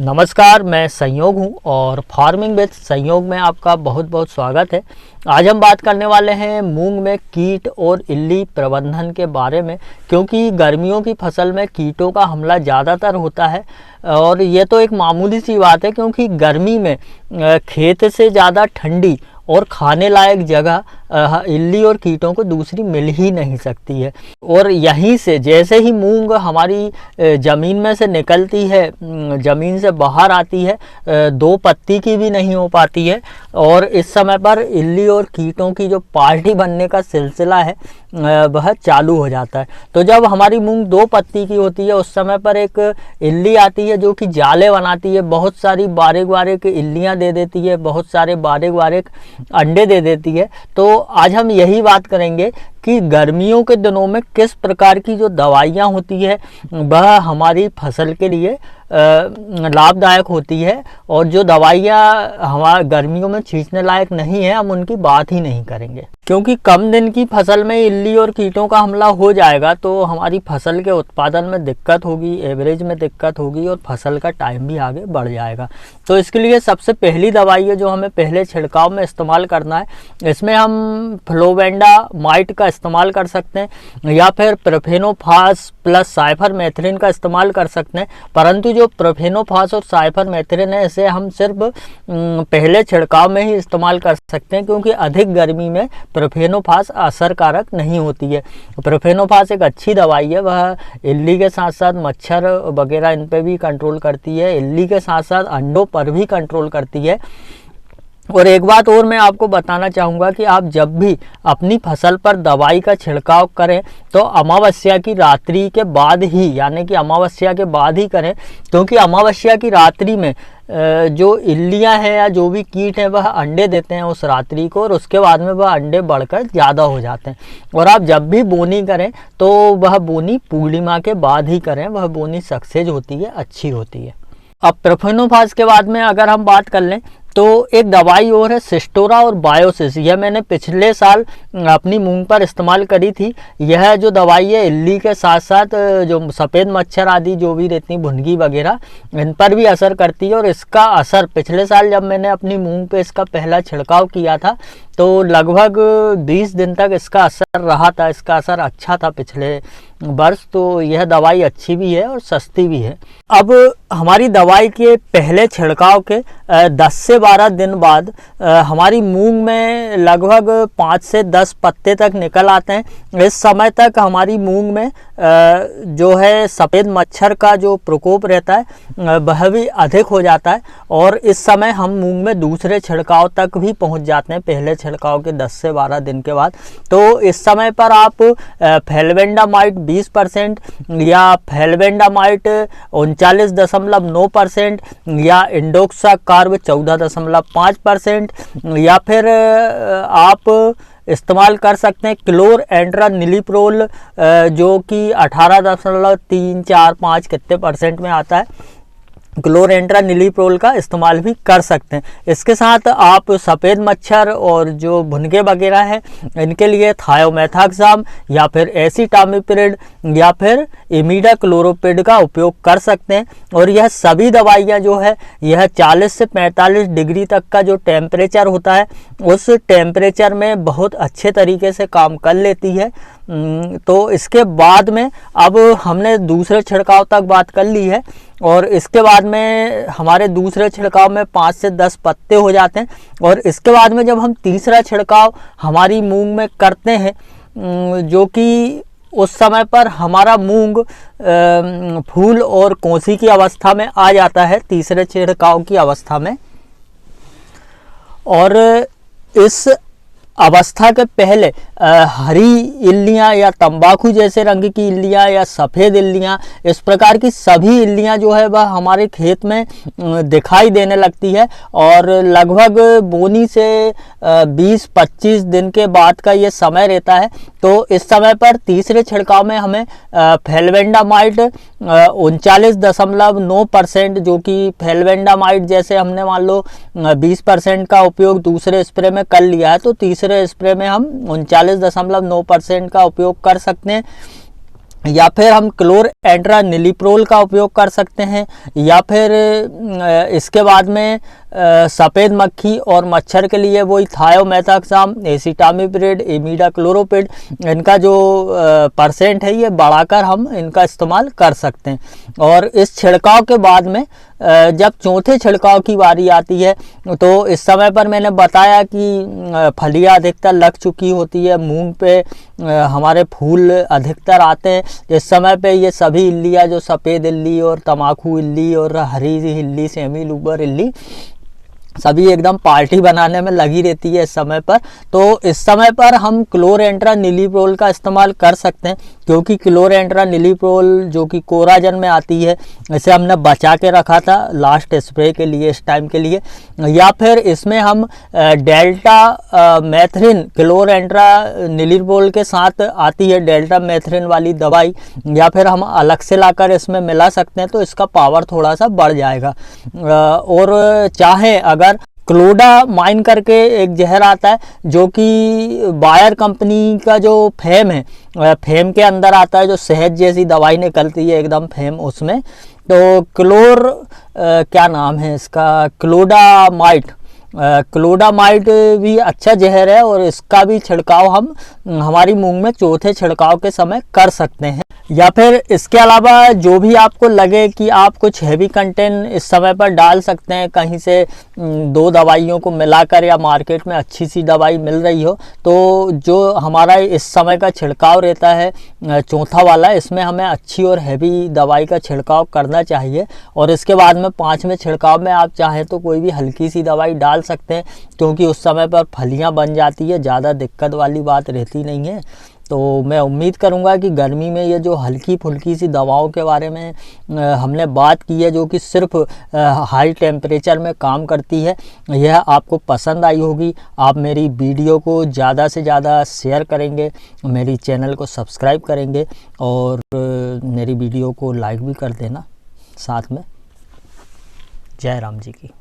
नमस्कार, मैं संयोग हूं और फार्मिंग विद संयोग में आपका बहुत बहुत स्वागत है। आज हम बात करने वाले हैं मूंग में कीट और इल्ली प्रबंधन के बारे में, क्योंकि गर्मियों की फसल में कीटों का हमला ज़्यादातर होता है और ये तो एक मामूली सी बात है, क्योंकि गर्मी में खेत से ज़्यादा ठंडी और खाने लायक जगह इल्ली और कीटों को दूसरी मिल ही नहीं सकती है। और यहीं से जैसे ही मूंग हमारी ज़मीन में से निकलती है, ज़मीन से बाहर आती है, दो पत्ती की भी नहीं हो पाती है और इस समय पर इल्ली और कीटों की जो पार्टी बनने का सिलसिला है वह चालू हो जाता है। तो जब हमारी मूंग दो पत्ती की होती है उस समय पर एक इल्ली आती है जो कि जाले बनाती है, बहुत सारी बारीक बारीक इल्लियाँ दे देती है, बहुत सारे बारीक बारीक अंडे दे देती है। तो आज हम यही बात करेंगे कि गर्मियों के दिनों में किस प्रकार की जो दवाइयाँ होती है वह हमारी फसल के लिए लाभदायक होती है, और जो दवाइयाँ हमारे गर्मियों में छींचने लायक नहीं है हम उनकी बात ही नहीं करेंगे। क्योंकि कम दिन की फसल में इल्ली और कीटों का हमला हो जाएगा तो हमारी फसल के उत्पादन में दिक्कत होगी, एवरेज में दिक्कत होगी और फसल का टाइम भी आगे बढ़ जाएगा। तो इसके लिए सबसे पहली दवाई है जो हमें पहले छिड़काव में इस्तेमाल करना है, इसमें हम फ्लोवेंडामाइट का इस्तेमाल कर सकते हैं या फिर प्रोफेनोफास प्लस साइफरमेथ्रिन का इस्तेमाल कर सकते हैं। परंतु जो प्रोफेनोफास और साइफरमेथ्रिन है इसे हम सिर्फ पहले छिड़काव में ही इस्तेमाल कर सकते हैं, क्योंकि अधिक गर्मी में प्रोफेनोफास असरकारक नहीं होती है। प्रोफेनोफास एक अच्छी दवाई है, वह इल्ली के साथ साथ मच्छर वगैरह इन पे भी कंट्रोल करती है, इल्ली के साथ साथ अंडों पर भी कंट्रोल करती है। और एक बात और मैं आपको बताना चाहूँगा कि आप जब भी अपनी फसल पर दवाई का छिड़काव करें तो अमावस्या की रात्रि के बाद ही, यानी कि अमावस्या के बाद ही करें, क्योंकि अमावस्या की रात्रि में जो इल्लियाँ हैं या जो भी कीट हैं वह अंडे देते हैं उस रात्रि को, और उसके बाद में वह अंडे बढ़कर ज़्यादा हो जाते हैं। और आप जब भी बोनी करें तो वह बोनी पूर्णिमा के बाद ही करें, वह बोनी सक्सेस होती है, अच्छी होती है। अब प्रोफेनोफास के बाद में अगर हम बात कर लें तो एक दवाई और है सिस्टोरा और बायोसिस। यह मैंने पिछले साल अपनी मूंग पर इस्तेमाल करी थी। यह जो दवाई है इल्ली के साथ साथ जो सफ़ेद मच्छर आदि जो भी रहती भुनगी वगैरह इन पर भी असर करती है, और इसका असर पिछले साल जब मैंने अपनी मूंग पे इसका पहला छिड़काव किया था तो लगभग 20 दिन तक इसका असर रहा था। इसका असर अच्छा था पिछले वर्ष। तो यह दवाई अच्छी भी है और सस्ती भी है। अब हमारी दवाई के पहले छिड़काव के 10 से 12 दिन बाद हमारी मूंग में लगभग 5 से 10 पत्ते तक निकल आते हैं। इस समय तक हमारी मूंग में जो है सफ़ेद मच्छर का जो प्रकोप रहता है वह भी अधिक हो जाता है, और इस समय हम मूंग में दूसरे छिड़काव तक भी पहुंच जाते हैं पहले छिड़काव के 10 से 12 दिन के बाद। तो इस समय पर आप फ्लोवेंडामाइट 20% या फ्लोवेंडामाइट 39.9% या इंडोक्साकार्ब 14.5% या फिर आप इस्तेमाल कर सकते हैं क्लोरएंट्रानिलिप्रोल जो कि 18.345 कितने % में आता है। क्लोरएंट्रानिलिप्रोल का इस्तेमाल भी कर सकते हैं। इसके साथ आप सफ़ेद मच्छर और जो भुनगे वगैरह हैं इनके लिए थायोमेथाक्साम या फिर एसिटामिप्रिड या फिर इमिडाक्लोरोपिड का उपयोग कर सकते हैं। और यह सभी दवाइयाँ जो है यह 40 से 45 डिग्री तक का जो टेम्परेचर होता है उस टेम्परेचर में बहुत अच्छे तरीके से काम कर लेती है। तो इसके बाद में अब हमने दूसरे छिड़काव तक बात कर ली है, और इसके बाद में हमारे दूसरे छिड़काव में 5 से 10 पत्ते हो जाते हैं। और इसके बाद में जब हम तीसरा छिड़काव हमारी मूंग में करते हैं जो कि उस समय पर हमारा मूंग फूल और कौसी की अवस्था में आ जाता है, तीसरे छिड़काव की अवस्था में। और इस अवस्था के पहले हरी इल्लियाँ या तंबाकू जैसे रंग की इल्लियाँ या सफ़ेद इल्लियाँ, इस प्रकार की सभी इल्लियाँ जो है वह हमारे खेत में दिखाई देने लगती है। और लगभग बोनी से 20-25 दिन के बाद का ये समय रहता है। तो इस समय पर तीसरे छिड़काव में हमें फ्लोवेंडामाइट 39.9% जो कि फ्लोवेंडामाइट जैसे हमने मान लो 20% का उपयोग दूसरे स्प्रे में कर लिया है, तो तीसरे स्प्रे में हम 39.9% का उपयोग कर सकते हैं। या फिर हम क्लोरएंट्रानिलिप्रोल का उपयोग कर सकते हैं, या फिर इसके बाद में सफ़ेद मक्खी और मच्छर के लिए वही थायोमेथाक्साम, एसिटामिप्रिड, इमिडाक्लोप्रिड, इनका जो परसेंट है ये बढ़ाकर हम इनका इस्तेमाल कर सकते हैं। और इस छिड़काव के बाद में जब चौथे छिड़काव की बारी आती है तो इस समय पर मैंने बताया कि फलियाँ अधिकतर लग चुकी होती है, मूंग पे हमारे फूल अधिकतर आते हैं। इस समय पे ये सभी इल्लियाँ जो सफ़ेद इल्ली और तमाकू इल्ली और हरी इल्ली, सेमी लूबर इल्ली, सभी एकदम पार्टी बनाने में लगी रहती है इस समय पर। तो इस समय पर हम क्लोरएंट्रानिलिप्रोल का इस्तेमाल कर सकते हैं, क्योंकि क्लोरएंट्रानिलिप्रोल जो कि कोराजन में आती है, इसे हमने बचा के रखा था लास्ट स्प्रे के लिए, इस टाइम के लिए। या फिर इसमें हम डेल्टा मेथरिन, क्लोरएंट्रानिलिप्रोल के साथ आती है डेल्टा मेथरिन वाली दवाई, या फिर हम अलग से लाकर इसमें मिला सकते हैं, तो इसका पावर थोड़ा सा बढ़ जाएगा। और चाहे अगर क्लोडामाइन करके एक जहर आता है जो कि बायर कंपनी का जो फेम है, फेम के अंदर आता है, जो शहद जैसी दवाई निकलती है एकदम फेम उसमें, तो क्या नाम है इसका, क्लोडामाइट भी अच्छा जहर है, और इसका भी छिड़काव हम हमारी मूंग में चौथे छिड़काव के समय कर सकते हैं। या फिर इसके अलावा जो भी आपको लगे कि आप कुछ हैवी कंटेंट इस समय पर डाल सकते हैं, कहीं से 2 दवाइयों को मिलाकर, या मार्केट में अच्छी सी दवाई मिल रही हो, तो जो हमारा इस समय का छिड़काव रहता है चौथा वाला, इसमें हमें अच्छी और हैवी दवाई का छिड़काव करना चाहिए। और इसके बाद में 5वें छिड़काव में आप चाहें तो कोई भी हल्की सी दवाई डाल सकते हैं, क्योंकि उस समय पर फलियां बन जाती है, ज़्यादा दिक्कत वाली बात रहती नहीं है। तो मैं उम्मीद करूंगा कि गर्मी में ये जो हल्की फुल्की सी दवाओं के बारे में हमने बात की है, जो कि सिर्फ हाई टेम्परेचर में काम करती है, यह आपको पसंद आई होगी। आप मेरी वीडियो को ज़्यादा से ज़्यादा शेयर करेंगे, मेरी चैनल को सब्सक्राइब करेंगे, और मेरी वीडियो को लाइक भी कर देना साथ में। जय राम जी की।